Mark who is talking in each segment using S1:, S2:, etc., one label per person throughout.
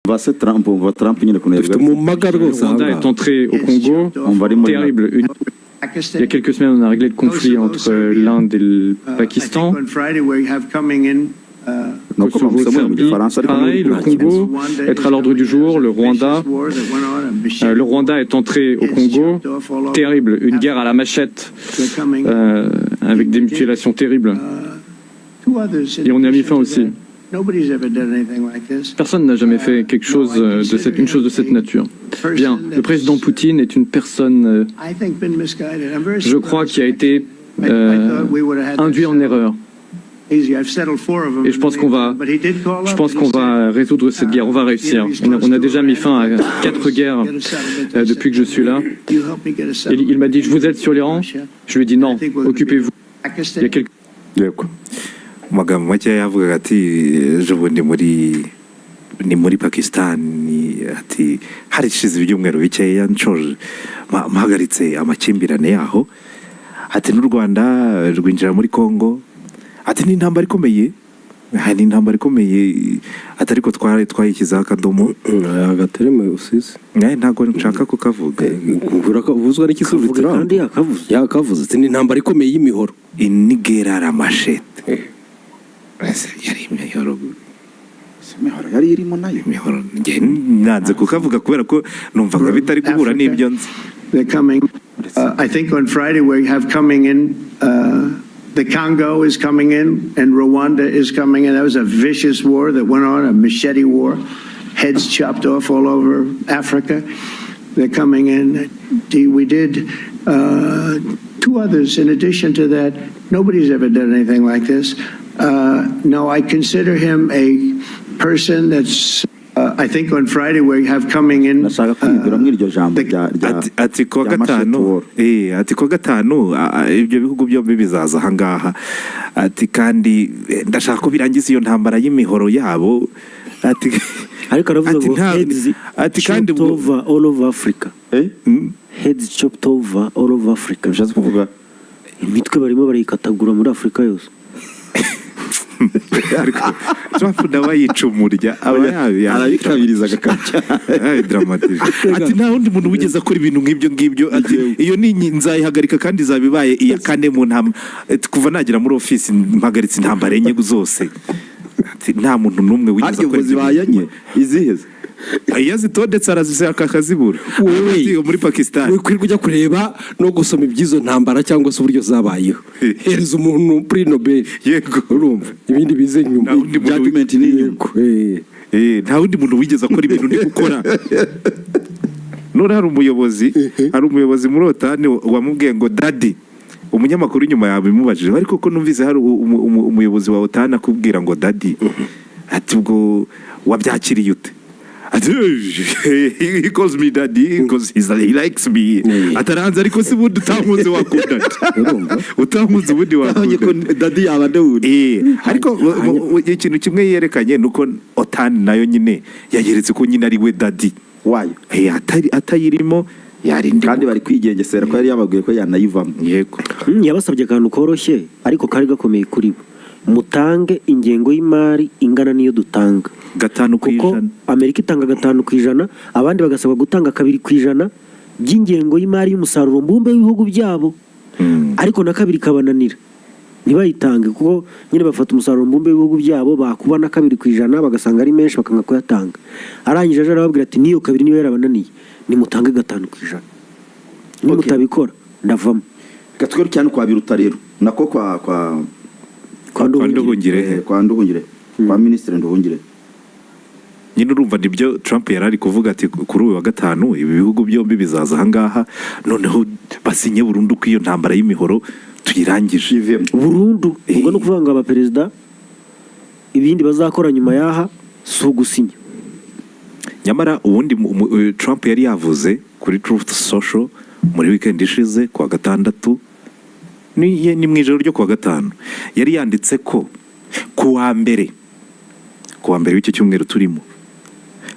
S1: Le Rwanda est entré au Congo, terrible. Il y a quelques semaines, on a réglé le conflit entre l'Inde et le Pakistan. Kosovo, Serbie, pareil, le Congo, être à l'ordre du jour, le Rwanda. Le Rwanda est entré au Congo, terrible, une guerre à la machette, avec des mutilations terribles. Et on y a mis fin aussi. Personne n'a jamais fait quelque chose une chose de cette nature. Bien, le président Poutine est une personne, je crois, qui a été induit en erreur. Et je pense qu'on va résoudre cette guerre, on va réussir. On a déjà mis fin à 4 guerres depuis que je suis là. Et il m'a dit, je vous aide sur l'Iran. Je lui ai dit non, occupez-vous. Il y a quelques...
S2: Magambo make yavugaga ati ejo ni muri Pakistan ati harishize ibyumweru bikeya nshoje mpagaritse amakimbirane yaho ati n'u Rwanda rwinjira muri Congo ati n'intambara ikomeye atariko twayikiza akadomo
S3: agatereme usise
S2: ntago nshaka kukavuga
S3: uvuzwa n'iki kuvuga kandi yakavuze ati n'intambara ikomeye y'imihoro
S2: inigera ramashete yari
S4: yari irimo nayo
S2: imihoro nanze kukavuga kubera ko numvaga bitari kubura n'ibyo nzi.
S5: I think on Friday we have coming in the Congo is coming in and Rwanda is coming in. That was a vicious war that went on, a machete war, heads chopped off all over Africa. They're coming in. We did 2 others in addition to that. Nobody's ever done anything like this. No, I consider him a person that's I think on Friday we have coming in
S2: ati kwa gatanu ibyo bihugu byombi bizaza ahangaha ati kandi ndashaka ko birangiza iyo ntambara y'imihoro yabo ati
S3: ariko aravuga ngo ati kandi over all over Africa heads chopped over all over Africa bishatse kuvuga imitwe barimo barikatagura muri Afrika yose.
S2: Trump nawe yicumurya
S4: arabikabiriza gakacya
S2: dramatije ati nta wundi muntu wigeze akora ibintu nk'ibyo ati iyo ni nzayihagarika kandi zabibaye iya kane mu ntambwe kuva nagera muri office mpagaritse intambara enye zose ati nta muntu numwe wigeze akora
S4: zibayanye iziheze
S2: yazitondetse arazisaka akazibura muri Pakistan
S3: we kwirwa kureba no gusoma ibyizo ntambara cyangwa se uburyo zabayeho hereza umuntu pri Nobel
S2: yego
S3: urumva ibindi bize nyuma
S4: document ni nyuko
S2: nta wundi muntu wigeze akora ibintu ndi gukora none hari umuyobozi muri otani wamubwiye ngo daddy umunyamakuru inyuma yawe bimubajije ariko ko numvise hari umuyobozi wa otani akubwira ngo daddy ati ubwo wabyakiriye ute? He calls me daddy because he likes me. Ataranze ariko si bundi utamuze wakunda. Utamuze bundi wakunda.
S4: Daddy abadawudi.
S2: Ariko ikintu kimwe yerekanye nuko otani nayo nyine yayeretse ko nyine ari we daddy.
S4: Wayo.
S2: Atayirimo yarinde
S4: kandi bari kwigengesera ko yari yababwiye ko yanayivamo.
S2: Yego.
S3: Yabasabye akantu koroshye ariko kari gakomeye kuri bo. Mutange ingengo y'imari ingana niyo dutanga
S2: 5%.
S3: Amerika itanga 5%, abandi bagasaba gutanga 2% by'ingengo y'imari y'umusaruro mbumbe w'ibihugu byabo. Ariko na 2 kabananira ntibayitange kuko nyine bafata umusaruro mbumbe w'ibihugu byabo bakuba na 2% bagasanga ari menshi bakanga kuyatanga. Arangije aje arababwira ati niyo 2 niyo yarabananiye nimutange 5%. Nimutabikora ndavamo.
S4: Gatwero cyane kwa biruta rero nako kwa
S2: Nduhungire
S4: kwa ministre Nduhungire
S2: nyine urumva nibyo Trump yarari kuvuga ati kuri uyu wa gatanu ibi bihugu byombi bizaza ahangaha noneho basinye burundu ko iyo ntambara y'imihoro tuyirangije
S3: burundu ubwo no kuvuga ngo aba perezida ibindi bazakora nyuma yaha so gusinya.
S2: Nyamara ubundi Trump yari yavuze kuri Truth Social muri weekend ishize kwa gatandatu ni mu ijoro ryo kwa gatanu yari yanditse ko kuwa mbere w'icyo cyumweru turimo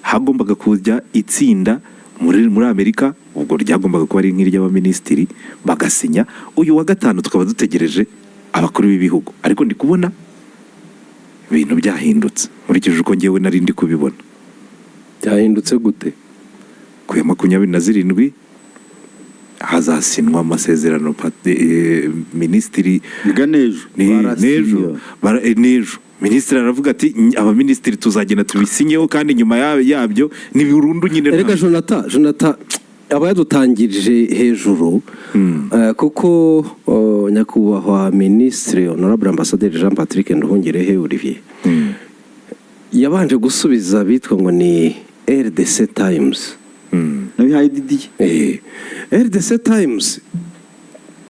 S2: hagombaga kujya itsinda muri Amerika ubwo ryagombaga kuba ari nk'iry'abaminisitiri bagasinya uyu wa gatanu tukaba dutegereje abakuru b'ibihugu ariko ndi kubona ibintu byahindutse nkurikije uko ngewe nari ndi kubibona
S6: cyahindutse gute
S2: ku ya 27 hazasinwa amasezerano minisitiri nejo minisitiri aravuga ati abaminisitiri tuzagenda tubisinyeho kandi nyuma yabyo ni burundu nyine.
S6: Erega Jonathan aba yadutangirije hejuru kuko nyakubahwa minisitiri honorable ambassadeur Jean Patrick Nduhungirehe Olivier yabanje gusubiza bitwa ngo ni RDC Times.
S4: RDC Times